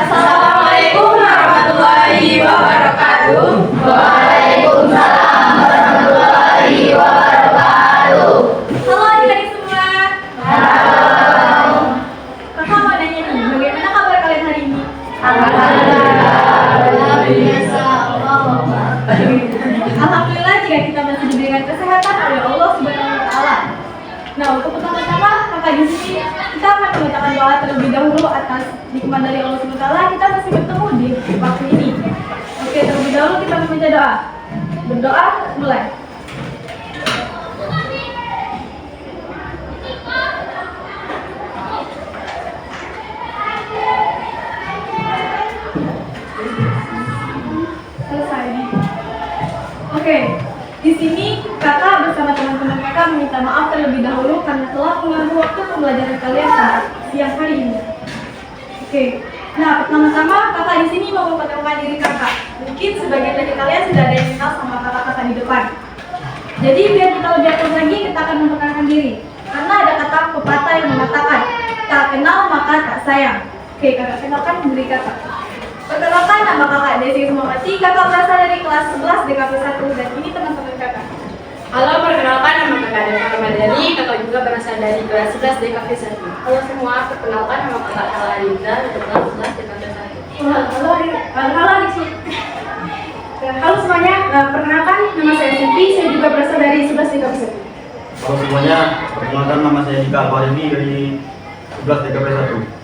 Assalamualaikum warahmatullahi wabarakatuh. Waalaikumsalam warahmatullahi wabarakatuh. Halo adik-adik semua. Halo. Kakak mau nanya nih, bagaimana kabar kalian hari ini? Alhamdulillah jika kita masih diberikan kesehatan oleh Allah Subhanahu wa taala. Nah, untuk pertama-tama kakak di sini kita akan mengatakan doa terlebih dahulu atas nikmat dari Allah Subhanahu wa taala kita masih bertemu di waktu ini. Oke, terlebih dahulu kita membaca doa. Berdoa mulai. Selesai. Oke, di sini kakak bersama teman-teman kakak meminta maaf terlebih dahulu karena telah mengganggu waktu pembelajaran kalian pada siang hari ini. Oke, nah pertama-tama kakak di sini mau memperkenalkan diri kakak. Mungkin sebagian dari kalian sudah ada yang kenal sama kakak-kakak di depan. Jadi biar kita lebih akrab lagi, kita akan memperkenalkan diri. Karena ada kata pepatah yang mengatakan, tak kenal maka tak sayang. Oke, kakak kenalkan diri kakak. Perkenalkan, nama kakak Desi Sumawati, kakak berasal dari kelas 11 DKV 1 dan ini teman-teman kakak. Halo, perkenalkan nama kakak Deva Ramadhani, kakak juga berasal dari kelas 11 DKV 1. Halo semua, perkenalkan nama kakak Ella Rinda dari kelas 11 DKV 1. Halo Desi. Halo semuanya, perkenalkan nama saya Siti, saya juga berasal dari 11 DKV 1. Halo semuanya, perkenalkan nama saya Nika Alfarini dari 11 DKV 1.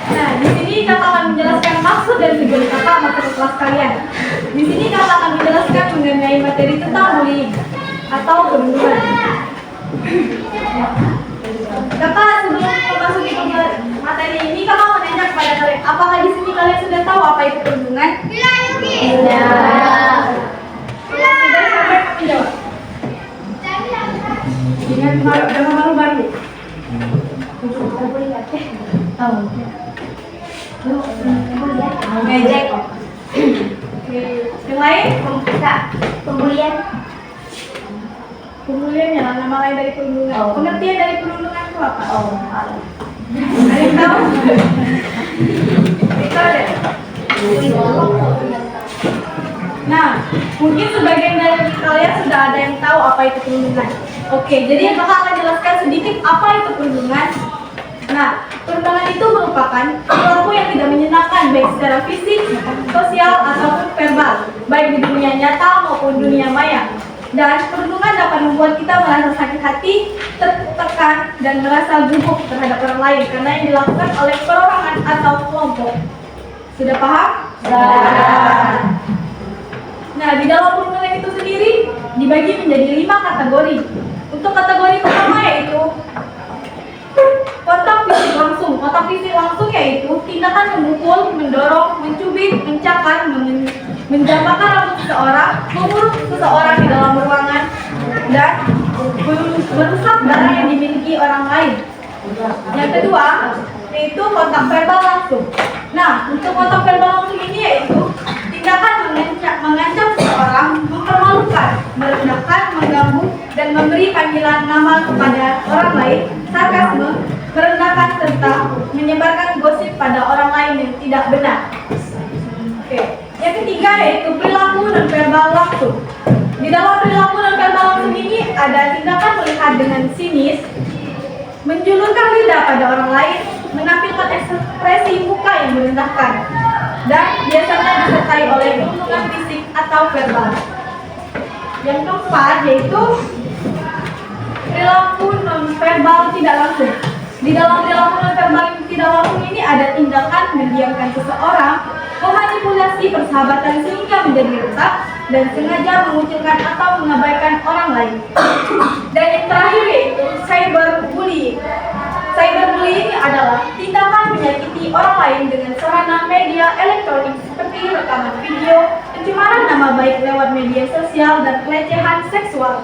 Nah, di sini kakak akan menjelaskan maksud dan tujuan kakak masuk ke kelas kalian. Di sini kakak akan menjelaskan mengenai materi tentang bullying atau perundungan. Kakak sebelum memasuki materi ini, kakak mau nanya kepada kalian, apakah di sini kalian sudah tahu apa itu perundungan? Tidak. Sudah sampai menjawab. Dengan malu-malu. Tahu. Ngejek kok. Oke, yang lain? Pembulian. Pembulian ya, nama lain dari perundungan. Oh. Pengertian dari perundungan itu apa? Oh, Ada yang tahu? Itu ada. Nah, mungkin sebagian dari kalian sudah ada yang tahu apa itu perundungan. Oke, jadi kakak akan jelaskan sedikit apa itu perundungan. Nah, perundungan itu merupakan perilaku yang tidak menyenangkan baik secara fisik, sosial, ataupun verbal, baik di dunia nyata maupun dunia maya. Dan perundungan dapat membuat kita merasa sakit hati, tertekan, dan merasa gugup terhadap orang lain karena yang dilakukan oleh perorangan atau kelompok. Sudah paham? Sudah. Nah, di dalam perundungan itu sendiri dibagi menjadi 5 kategori. Untuk kategori pertama yaitu kontak fisik langsung. Kontak fisik langsung yaitu tindakan memukul, mendorong, mencubit, mencakar, menjambakkan rambut seseorang, mengurut seseorang di dalam ruangan, dan merusak barang yang dimiliki orang lain. Yang kedua yaitu kontak verbal langsung. Nah, untuk kontak verbal langsung ini yaitu tindakan mengancam seseorang, mempermalukan, merendahkan, mengganggu, dan memberi panggilan nama kepada orang lain, sarkasme, merendahkan, serta menyebarkan gosip pada orang lain yang tidak benar. Oke. Yang ketiga yaitu perilaku non verbal langsung. Di dalam perilaku non verbal langsung ini ada tindakan melihat dengan sinis, menjulurkan lidah pada orang lain, menampilkan ekspresi muka yang merendahkan, dan biasanya disertai oleh perundungan fisik atau verbal. Yang keempat yaitu perilaku non verbal tidak langsung. Di dalam perilaku non verbal tidak langsung ini ada tindakan mendiamkan seseorang, memanipulasi persahabatan sehingga menjadi retak, dan sengaja mengucilkan atau mengabaikan orang lain. Dan yang terakhir yaitu cyberbullying. Cyberbullying adalah tindakan menyakiti orang lain dengan sarana media elektronik seperti rekaman video, pencemaran nama baik lewat media sosial, dan pelecehan seksual.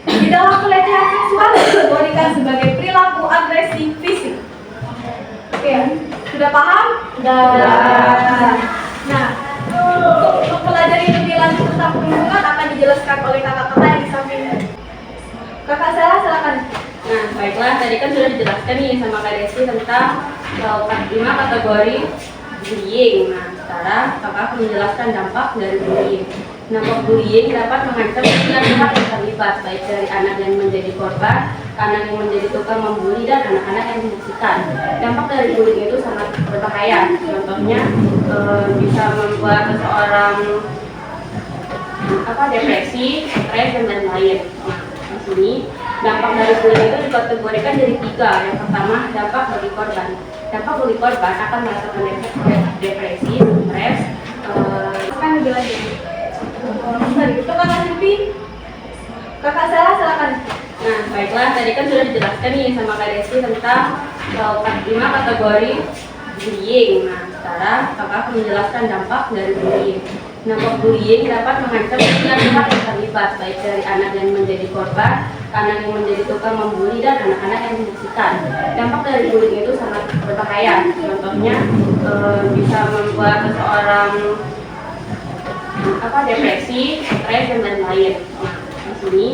Di dalam pelecehan seksual dikategorikan sebagai perilaku agresi fisik. Oke, sudah paham? Sudah. Nah, untuk pelajari lebih lanjut tentang perundungan akan dijelaskan oleh kakak-kakak yang di samping. Kakak Sarah, silakan. Nah, baiklah, tadi kan sudah dijelaskan nih sama Kak Desi tentang 5 kategori bullying. Nah, sekarang kakak akan menjelaskan dampak dari bullying. Dampak bullying dapat mengancam setiap pihak yang terlibat, baik dari anak yang menjadi korban, anak yang menjadi tukang membuli, dan anak-anak yang menyaksikan. Dampak dari bullying itu sangat berbahaya. Contohnya bisa membuat seseorang depresi, stres, dan lain-lain. Nah, di sini dampak dari bullying itu dikategorikan jadi 3. Yang pertama, dampak bagi korban. Dampak bagi korban akan merasakan depresi, stres, Kan lagi. Itu kakak Silvi. Kakak salah, silakan. Nah, baiklah, tadi kan sudah dijelaskan nih sama Kak Desi tentang 5 kategori bullying. Nah, sekarang kakak akan menjelaskan dampak dari bullying. Dampak bullying dapat mengancam setiap pihak yang terlibat, baik dari anak yang menjadi korban, anak yang menjadi tukang membuli, dan anak-anak yang menyaksikan. Dampak dari bullying itu sangat berbahaya. Contohnya bisa membuat seseorang depresi, stres, dan lain-lain. Nah, di sini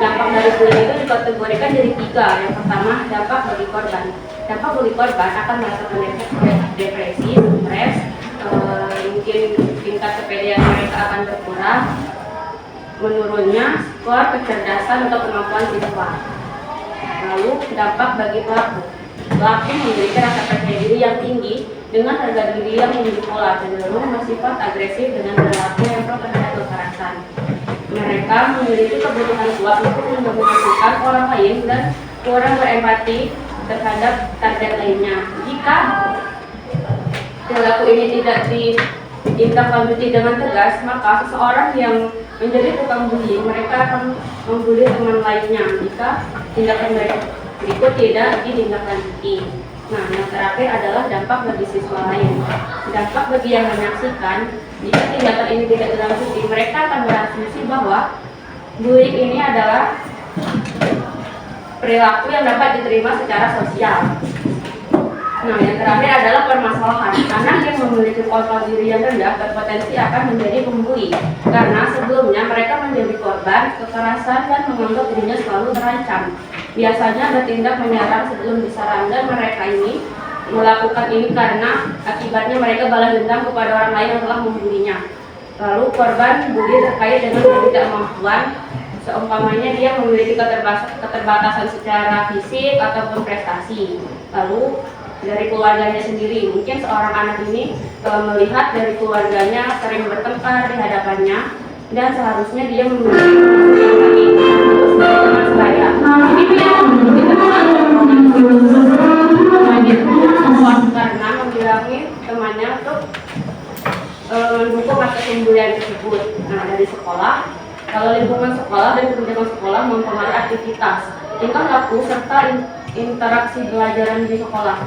dampak dari bullying itu dikategorikan jadi 3. Yang pertama, dampak bagi korban. Dampak bagi korban akan merasakan depresi, stres, mungkin tingkat kepedean mereka akan berkurang, menurunnya skor kecerdasan atau kemampuan siswa. Lalu dampak bagi pelaku. Pelaku memiliki rasa percaya diri yang tinggi dengan harga diri yang tinggi pula, cenderung bersifat agresif dengan perilaku yang pro terhadap kekerasan. Mereka memiliki kebutuhan kuat untuk mendominasikan orang lain dan kurang berempati terhadap target lainnya. Jika perilaku ini tidak ditindaklanjuti dengan tegas, maka seseorang yang menjadi tukang bullying, mereka akan membuli teman lainnya jika tindakan mereka berikut tidak ditindaklanjuti. Nah, yang terakhir adalah dampak bagi siswa lain. Dampak bagi yang menyaksikan, jika tindakan ini tidak dilanjuti, mereka akan berasumsi bahwa bullying ini adalah perilaku yang dapat diterima secara sosial. Nah, yang terakhir adalah permasalahan. Anak yang memiliki kontrol diri yang rendah berpotensi akan menjadi pembuli, karena sebelumnya mereka menjadi korban kekerasan dan menganggap dirinya selalu terancam. Biasanya bertindak menyerang sebelum diserang, dan mereka ini melakukan ini karena akibatnya mereka balas dendam kepada orang lain yang telah membulinya. Lalu korban bully terkait dengan ketidakmampuan, seumpamanya dia memiliki keterbatasan secara fisik ataupun prestasi. Lalu dari keluarganya sendiri, mungkin seorang anak ini melihat dari keluarganya sering bertengkar di hadapannya, dan seharusnya dia memiliki terus dari teman sebaya. Ini dia memiliki teman karena membilangi temannya untuk mendukung atas pembulian tersebut. Nah, dari sekolah, kalau lingkungan sekolah dan kebijakan sekolah mempengaruhi aktivitas, tingkah laku serta interaksi pelajaran di sekolah.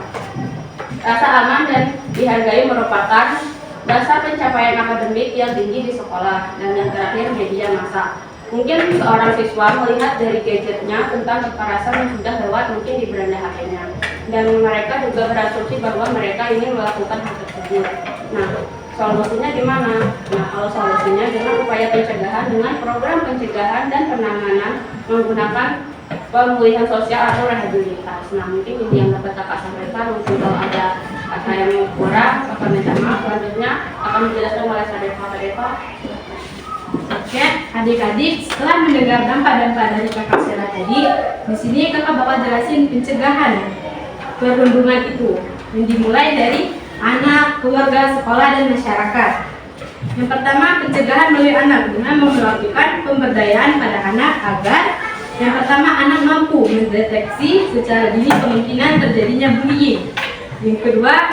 Rasa aman dan dihargai merupakan dasar pencapaian akademik yang tinggi di sekolah. Dan yang terakhir, media massa. Mungkin seorang siswa melihat dari gadgetnya tentang kekerasan yang sudah lewat mungkin di beranda HP-nya, dan mereka juga berasumsi bahwa mereka ini melakukan hal tersebut. Nah, solusinya di mana? Nah, kalau solusinya dengan upaya pencegahan, dengan program pencegahan dan penanganan menggunakan pemulihan sosial atau rehabilitas. Nah, mungkin ini yang dapat kakak sampaikan. Mungkin kalau ada kata yang kurang, kakak minta maaf. Selanjutnya akan dijelaskan oleh Kak Deva. Oke, adik-adik, setelah mendengar dampak-dampak dari kakak Sera tadi, di sini kakak bakal jelasin pencegahan perundungan itu, yang dimulai dari anak, keluarga, sekolah, dan masyarakat. Yang pertama, pencegahan melalui anak dengan melakukan pemberdayaan pada anak agar yang pertama, anak mampu mendeteksi secara dini kemungkinan terjadinya bullying. Yang kedua,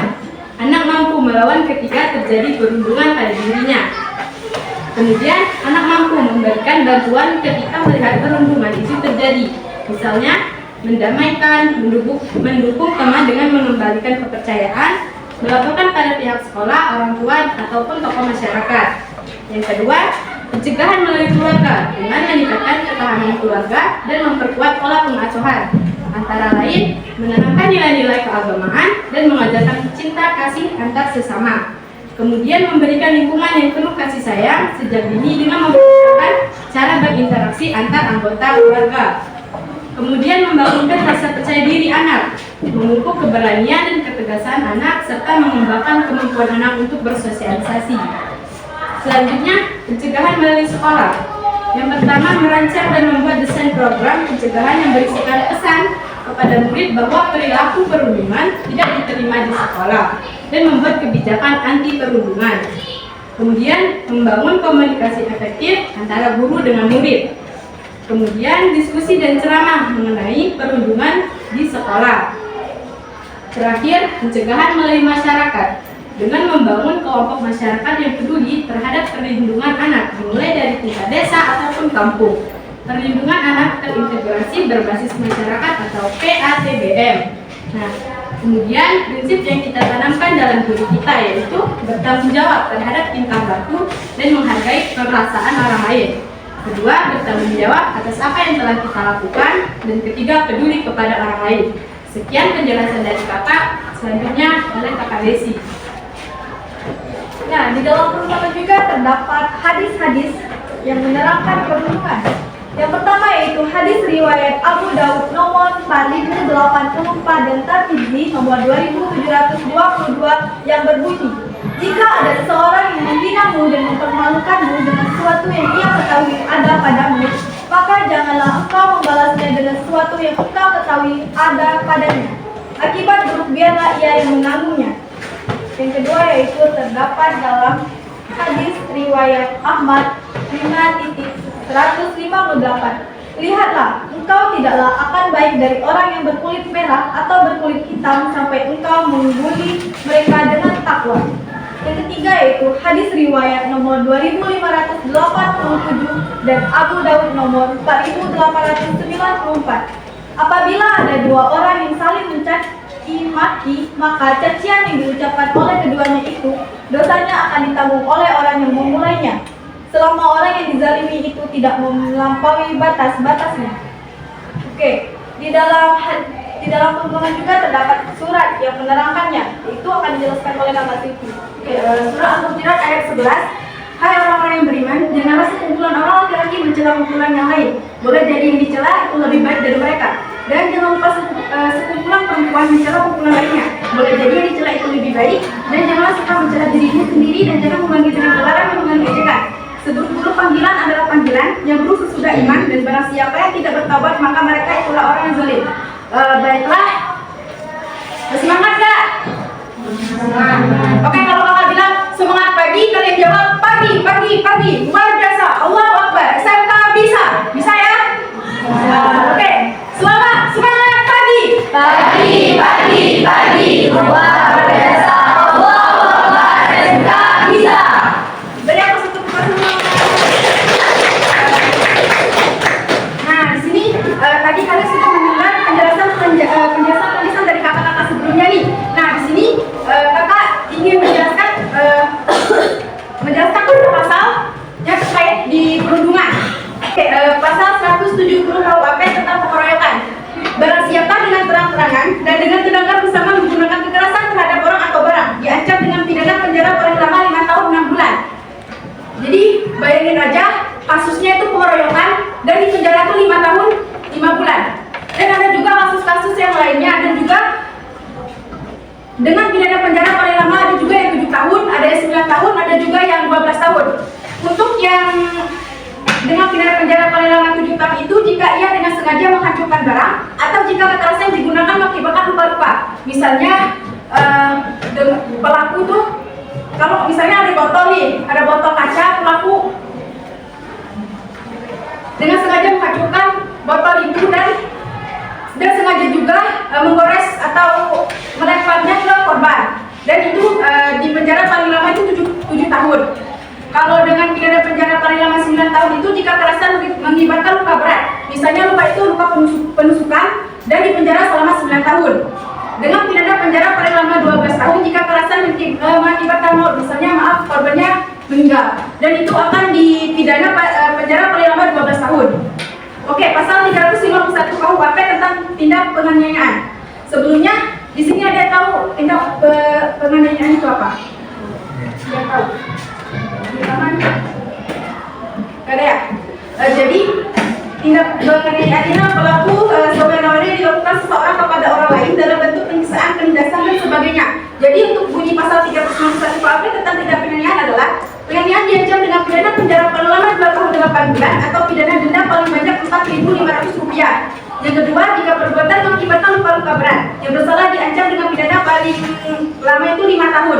anak mampu melawan ketika terjadi perundungan pada dirinya. Kemudian, anak mampu memberikan bantuan ketika melihat perundungan itu terjadi. Misalnya, mendamaikan, mendukung teman dengan mengembalikan kepercayaan, melaporkan pada pihak sekolah, orang tua, ataupun tokoh masyarakat. Yang kedua, pencegahan melalui keluarga dengan meningkatkan ketahanan keluarga dan memperkuat pola pengasuhan, antara lain menanamkan nilai-nilai keagamaan dan mengajarkan cinta kasih antar sesama. Kemudian memberikan lingkungan yang penuh kasih sayang sejak dini dengan memperkenalkan cara berinteraksi antar anggota keluarga. Kemudian membangunkan rasa percaya diri anak memupuk keberanian dan ketegasan anak, serta mengembangkan kemampuan anak untuk bersosialisasi. Selanjutnya, pencegahan melalui sekolah. Yang pertama, merancang dan membuat desain program pencegahan yang berisikan pesan kepada murid bahwa perilaku perundungan tidak diterima di sekolah dan membuat kebijakan anti perundungan. Kemudian, membangun komunikasi efektif antara guru dengan murid. Kemudian, diskusi dan ceramah mengenai perundungan di sekolah. Terakhir, pencegahan melalui masyarakat dengan membangun kelompok masyarakat yang peduli terhadap perlindungan anak, mulai dari tingkat desa ataupun kampung. Perlindungan anak terintegrasi berbasis masyarakat atau PATBM. Nah, kemudian prinsip yang kita tanamkan dalam diri kita yaitu bertanggung jawab terhadap tingkah laku dan menghargai perasaan orang lain. Kedua, bertanggung jawab atas apa yang telah kita lakukan. Dan ketiga, peduli kepada orang lain. Sekian penjelasan dari kakak. Selanjutnya oleh kakak Desi. Nah, di dalam perundungan juga terdapat hadis-hadis yang menerangkan perundungan. Yang pertama yaitu hadis riwayat Abu Daud nomor 4084 dan Tirmidzi nomor 2722 yang berbunyi, jika ada seseorang yang menghinamu dan mempermalukanmu dengan sesuatu yang ia ketahui ada padamu, maka janganlah engkau membalasnya dengan sesuatu yang engkau ketahui ada padanya. Akibat buruk biarlah ia yang menanggungnya. Yang kedua yaitu terdapat dalam hadis riwayat Ahmad 5.158. Lihatlah, engkau tidaklah akan baik dari orang yang berkulit merah atau berkulit hitam sampai engkau mengguli mereka dengan takwa. Yang ketiga yaitu hadis riwayat nomor 2587 dan Abu Daud nomor 4894. Apabila ada dua orang yang saling mencaci maki, maka cacian yang diucapkan oleh keduanya itu dosanya akan ditanggung oleh orang yang memulainya, selama orang yang dizalimi itu tidak melampaui batas-batasnya. Oke, di dalam perundungan juga terdapat surat yang menerangkannya. Itu akan dijelaskan oleh Kakak Siti. Oke, surah Al-Hujurat ayat 11. Hai orang-orang yang beriman, janganlah sekumpulan orang laki-laki mencela kumpulan yang lain. Boleh jadi yang dicela itu lebih baik dari mereka. Dan jangan lupa sekumpulan perempuan mencela kumpulan lainnya. Boleh jadi yang dicela itu lebih baik. Dan janganlah suka mencela dirimu sendiri dan jangan memanggil dengan gelaran yang mengandung ejekan. Seburuk-buruk panggilan adalah panggilan yang buruk sesudah iman, dan barang siapa yang tidak bertaubat maka mereka itulah orang yang zalim. Baiklah, semangat gak? Oke, kalau kakak bilang semangat pagi, kalian jawab pagi, pagi, pagi. Luar biasa, Allahu Akbar. SMK bisa? Bisa ya? Oke, selamat, semangat pagi. Pagi, pagi, pagi, luar biasa, Allahu Akbar, SMK bisa. Beri aku satu pertanyaan. Nah, di sini tadi kalian sudah mendengar penjelasan dari kakak-kakak sebelumnya nih. Nah, di sini kakak ingin menjelaskan pasal yang terkait di perundungan. Oke, pasal 170 KUHP tentang pengeroyokan. Barang siapa dengan terang-terangan dan dengan tindakan bersama menggunakan kekerasan terhadap orang atau barang diancam dengan pidana penjara paling lama 5 tahun 6 bulan. Jadi bayangin aja, kasusnya itu pengeroyokan dan di penjara itu 5 tahun 5 bulan. Dan ada juga kasus-kasus yang lainnya, dan juga dengan pidana penjara paling lama ada juga yang 7 tahun, ada yang 9 tahun, ada juga yang 12 tahun. Untuk yang dengan pidana penjara paling lama 7 tahun itu jika ia dengan sengaja menghancurkan barang atau jika kekerasan digunakan mengakibatkan luka-luka. Misalnya pelaku tuh kalau misalnya ada botol nih, ada botol kaca, pelaku dengan sengaja menghancurkan botol itu dan sengaja juga menggores atau melemparnya ke korban. Dan itu di penjara paling lama itu 7 tahun. Kalau dengan pidana penjara paling lama 9 tahun itu jika kekerasan mengakibatkan luka berat. Misalnya luka itu luka penusukan dan di penjara selama 9 tahun. Dengan pidana penjara paling lama 12 tahun jika kekerasan mengakibatkan maut. Misalnya korbannya meninggal. Dan itu akan dipidana penjara paling lama 12 tahun. Oke, pasal 351 KUHP tentang tindak penganiayaan. Sebelumnya di sini ada yang tahu tindak penganiayaan itu apa? Yang tahu? Di taman? Ada ya? Jadi tindak penganiayaan pelaku sebenarnya dilakukan seseorang kepada orang lain dalam bentuk 8 bulan atau pidana denda paling banyak Rp4.500. Yang kedua, jika perbuatan mengakibatkan luka-luka berat, yang bersalah diancam dengan pidana paling lama itu 5 tahun.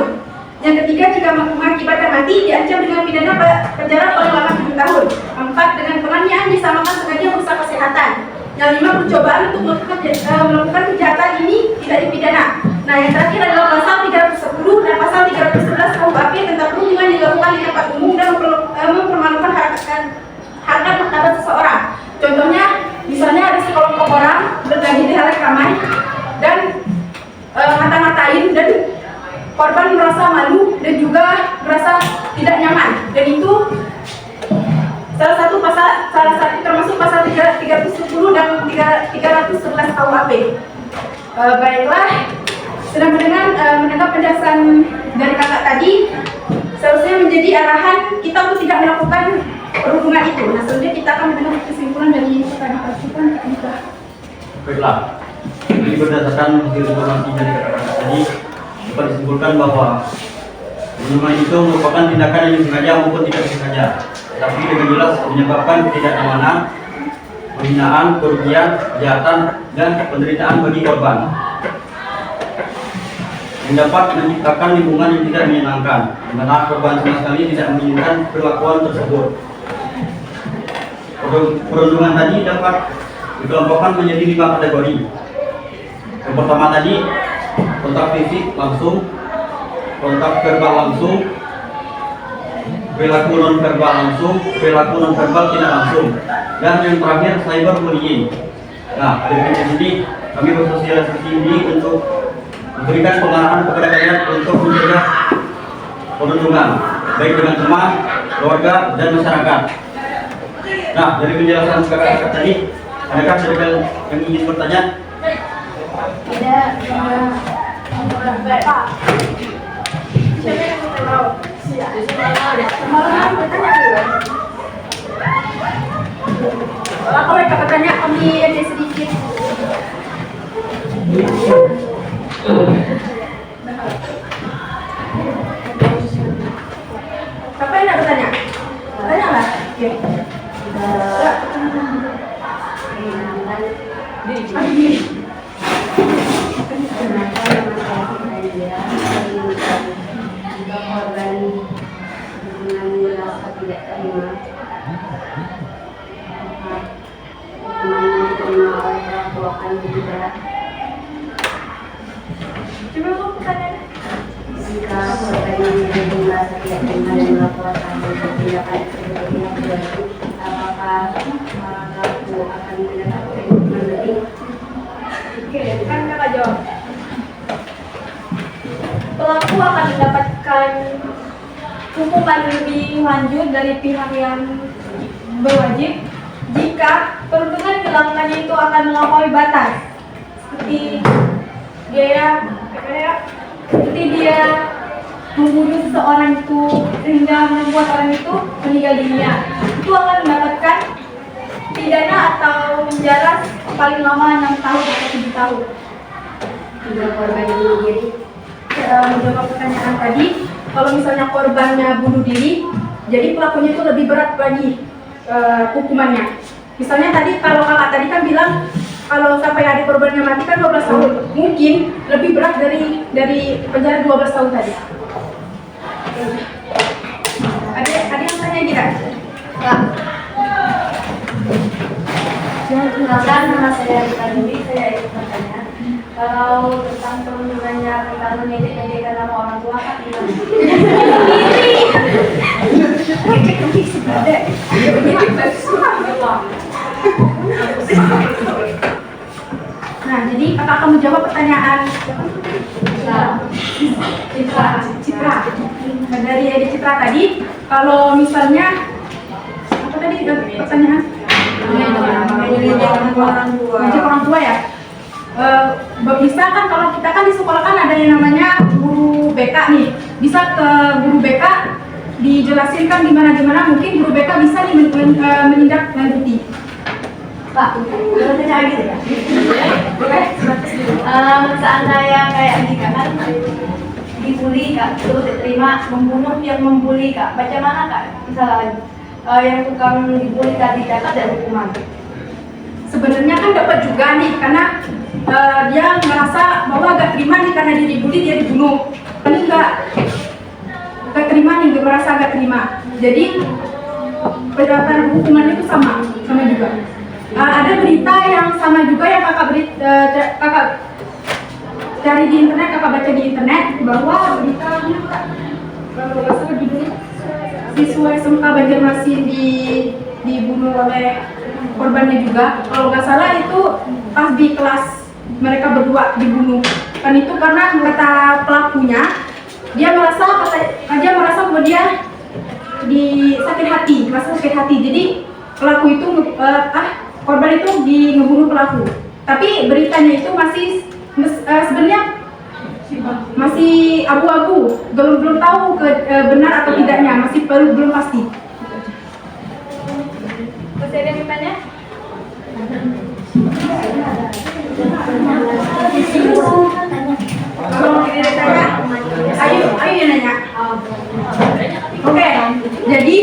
Yang ketiga, jika mengakibatkan mati, diancam dengan pidana penjara paling lama 7 tahun. 4, dengan penganiayaan disamakan sengaja merusak kesehatan. Yang 5, percobaan untuk melakukan kejahatan ini tidak dipidana. Nah, yang terakhir adalah pasal 310 dan pasal 311 KUHP tentang perundungan dilakukan di tempat umum dan mempermalukan harkat martabat seseorang. Contohnya, misalnya ada sekelompok orang berlagi di halayak ramai dan ngata-ngatain dan korban merasa malu dan juga merasa tidak nyaman. Dan itu salah satu termasuk pasal 310 dan 311 KUHP. Baiklah, sudah mendengar penjelasan dari kakak tadi, seharusnya menjadi arahan kita untuk tidak melakukan perhubungan itu. Nah, selanjutnya kita akan mendengar kesimpulan dari pertanyaan kita. Baiklah, jadi berdasarkan hasil informasi dari kakak-kakak tadi, dapat disimpulkan bahwa pembunuhan itu merupakan tindakan yang disengaja maupun tidak disengaja, tapi dengan jelas menyebabkan ketidaknyamanan, penghinaan, kerugian, kejahatan, dan penderitaan bagi korban, yang dapat menciptakan lingkungan yang tidak menyenangkan, di mana korban sama sekali tidak menginginkan perlakuan tersebut. Perundungan tadi dapat dikelompokkan menjadi 5 kategori. Yang pertama tadi, kontak fisik langsung, kontak verbal langsung, perilaku non verbal langsung, perilaku non verbal tidak langsung, dan yang terakhir cyberbullying. Nah, dari sini kami bersosialisasi ini untuk memberikan pengarahan kepada kalian untuk mencegah perundungan, baik dengan teman, keluarga, dan masyarakat. Nah, dari penjelasan kakak-kakak tadi, adakah ada yang ingin bertanya? Tidak, Pak. Siapa yang mau tahu? Malah bertanya dulu. Kalau mereka bertanya, kami ada sedikit. Siapa yang nak bertanya? Tanya lah. Oke. Korban dengan merasa tidak terima hukuman yang diterima oleh pelaku akan lebih berat Coba mau pertanyaan. jika korban yang merasa tidak terima dan melaporkan tindakan seperti yang terjadi, apakah pelaku akan mendapatkan hukuman lebih? Oke, kan kakak jawab. Pelaku akan mendapatkan hukuman lebih lanjut dari pihak yang berwajib jika perundungan dilakukannya itu akan melampaui batas, seperti dia membunuh seseorang itu sehingga membuat orang itu meninggal dunia. Itu akan mendapatkan pidana atau penjara paling lama 6 tahun atau 7 tahun. Jika korban yang bunuh diri, Menjawab pertanyaan tadi, kalau misalnya korbannya bunuh diri, jadi pelakunya itu lebih berat lagi hukumannya. Misalnya tadi kalau kakak tadi kan bilang kalau sampai hari korbannya mati kan 12 tahun, mungkin lebih berat dari penjara 12 tahun tadi. Ada yang tanya tidak? silakan nama saya Rita Dwi, saya ikut bertanya. Kalau tentang perundungannya kita menyedek-nyedekkan nama orang tua kan gimana? Nah, jadi kakak akan menjawab pertanyaan Citra. Dari Edi Citra tadi, kalau misalnya apa tadi pertanyaan? Ngejek orang tua ya. Bisa kan kalau kita kan di sekolah kan ada yang namanya guru BK nih. Bisa ke guru BK dijelasin kan gimana mungkin guru BK bisa nih menindaklanjuti. Pak, boleh tanya gitu ya? Boleh? Seandainya kayak Andika kan dibully kak, terus diterima membunuh yang membuli kak, bagaimana kak? Misalnya yang tukang dibully tadi dapat dan hukuman? Sebenarnya kan dapat juga nih, karena dia merasa bahwa gak terima nih karena dia dibully, dia dibunuh. Ini gak terima nih, gak merasa gak terima. Jadi pendapatan hukuman itu sama juga. Ada berita yang sama juga yang kakak cari di internet, kakak baca di internet bahwa berita kalau nggak salah judulnya siswa SMK Banjarmasin dibunuh oleh korbannya juga. Kalau nggak salah itu pas di kelas mereka berdua dibunuh. Kan itu karena kata pelakunya dia merasa bahwa dia merasa sakit hati. Jadi pelaku itu korban itu ngebunuh pelaku. Tapi beritanya itu masih sebenarnya masih abu-abu, belum tahu benar atau tidaknya, masih belum pasti. Masih ada yang bertanya? Kalau tidak ada tanya, ayo yang nanya. Oke, jadi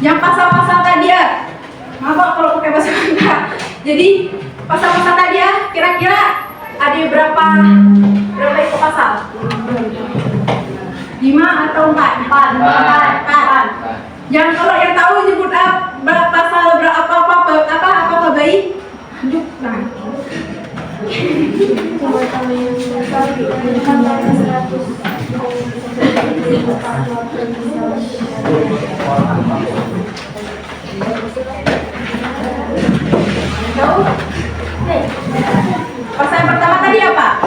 yang pasal-pasal tadi ya, maaf kalau pakai bahasa Sunda. Jadi pasal-pasal tadi ya, kira-kira ada berapa itu pasal? 5 atau 4? 4. Yang kalau yang tahu nyebut berapa pasal apa baik? Tunjuk tangan. Tahu? Pasal yang pertama tadi apa?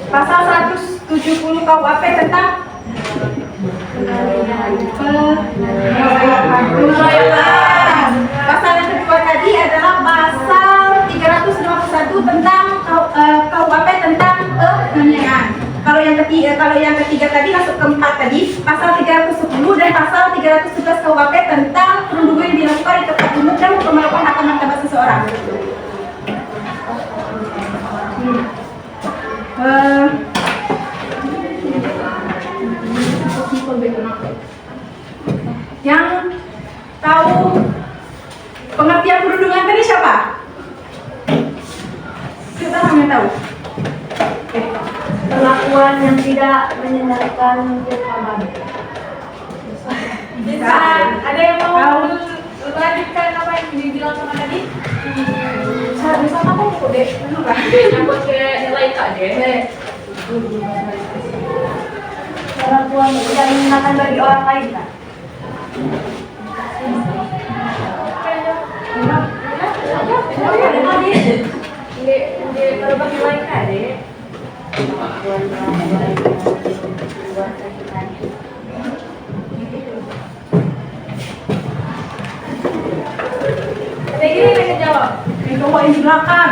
Pasal 170 KUHP tentang pengeroyokan. Pasal yang kedua tadi adalah pasal 351 tentang KUHP tentang penganiayaan. Kalau yang ketiga tadi masuk keempat tadi pasal 310 dan pasal 311 KUHP tentang perundungan yang dilakukan di tempat umum dan pemenuhan hak martabat seseorang. Yang tahu pengertian perundungan tadi siapa? Kita yang tahu. Perlakuan yang tidak menyenangkan untuk korban. Ada yang mau melanjutkan apa yang dibilang sama tadi? Sama aku deh, Nyangkut ke nilai Kak deh. Perlakuan yang tidak menyenangkan bagi orang lain, Kak. Kalau bagi lain ada. Kayak gini pengen jawab. Yang cowok yang di belakang.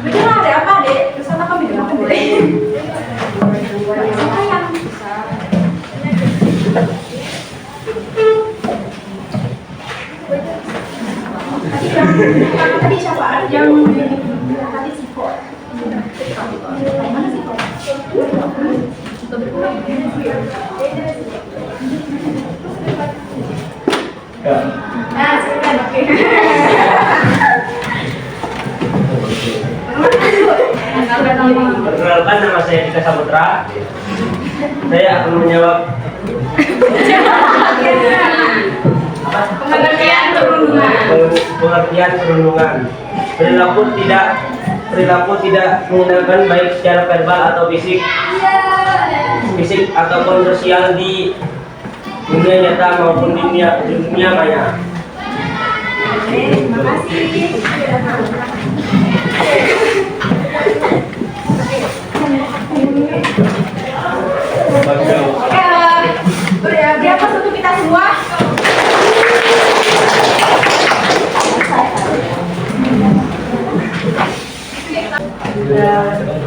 Betul ada apa dek? Terus apa kami bilang dek? Tadi siapa? Yang tadi Siko. Mana Siko? Nah, silakan. Oke. Perkenalkan, nama saya Dika Saputra. Saya akan menjawab Pengertian perundungan. pengertian perundungan. Perilaku tidak menyenangkan baik secara verbal atau fisik ataupun sosial di dunia nyata maupun di dunia maya. Terima kasih. Oke, berapa untuk kita semua?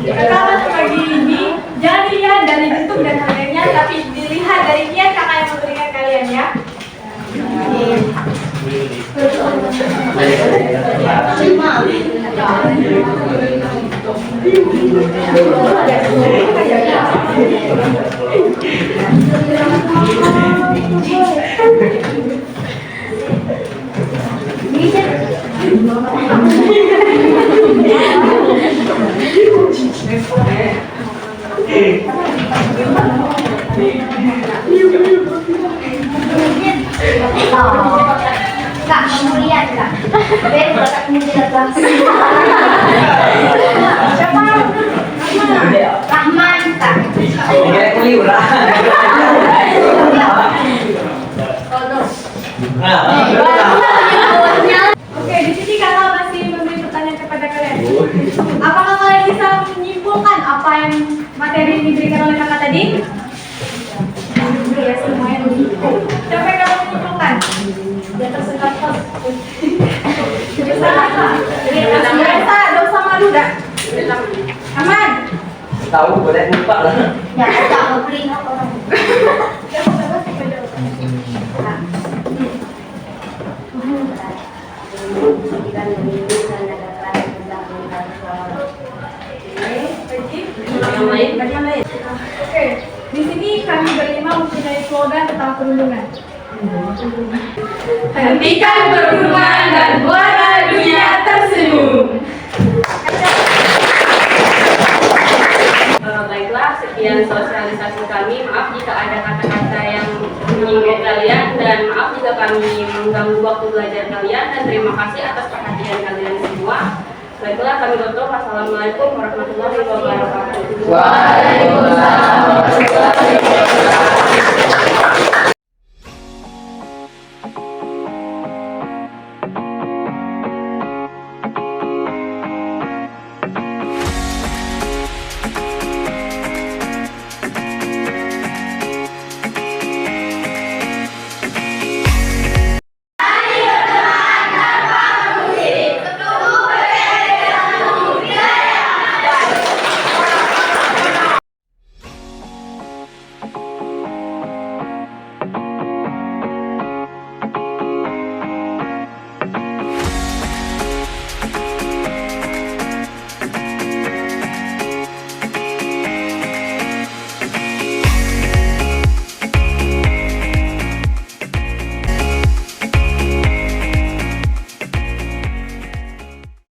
Kalau pagi ini jangan dilihat dari bentuk dan harganya, tapi dilihat dari niat kakak yang memberikan kalian ya. Oke. Kak, kamu lihat kak? Ben, letak menjilat langsung. Siapa? Rahman kak. Kayak kuliuran. Oke, di sini kakak masih memberi pertanyaan kepada kalian. Apakah kalian bisa menyimpulkan apa yang materi yang diberikan oleh kakak tadi? Ya, semuanya begitu. Siapa yang dapat menyimpulkan? Dia tersengat kos. Bisa kakak? Biasa, gak usah malu dah. Aman? Tahu boleh lupa lah. Ya, kak, mau beli orang. Yang lain? Oke, di sini kami berlima mempunyai slogan tentang perundungan. Hentikan perundungan dan buatlah dunia tersenyum. Baiklah, sekian sosialisasi kami. Maaf jika ada kata-kata yang menyinggung kalian dan maaf jika kami mengganggu waktu belajar kalian dan terima kasih atas perhatian kalian semua. Baiklah, kami tutup. Wassalamualaikum warahmatullahi wabarakatuh. Waalaikumsalam warahmatullahi wabarakatuh.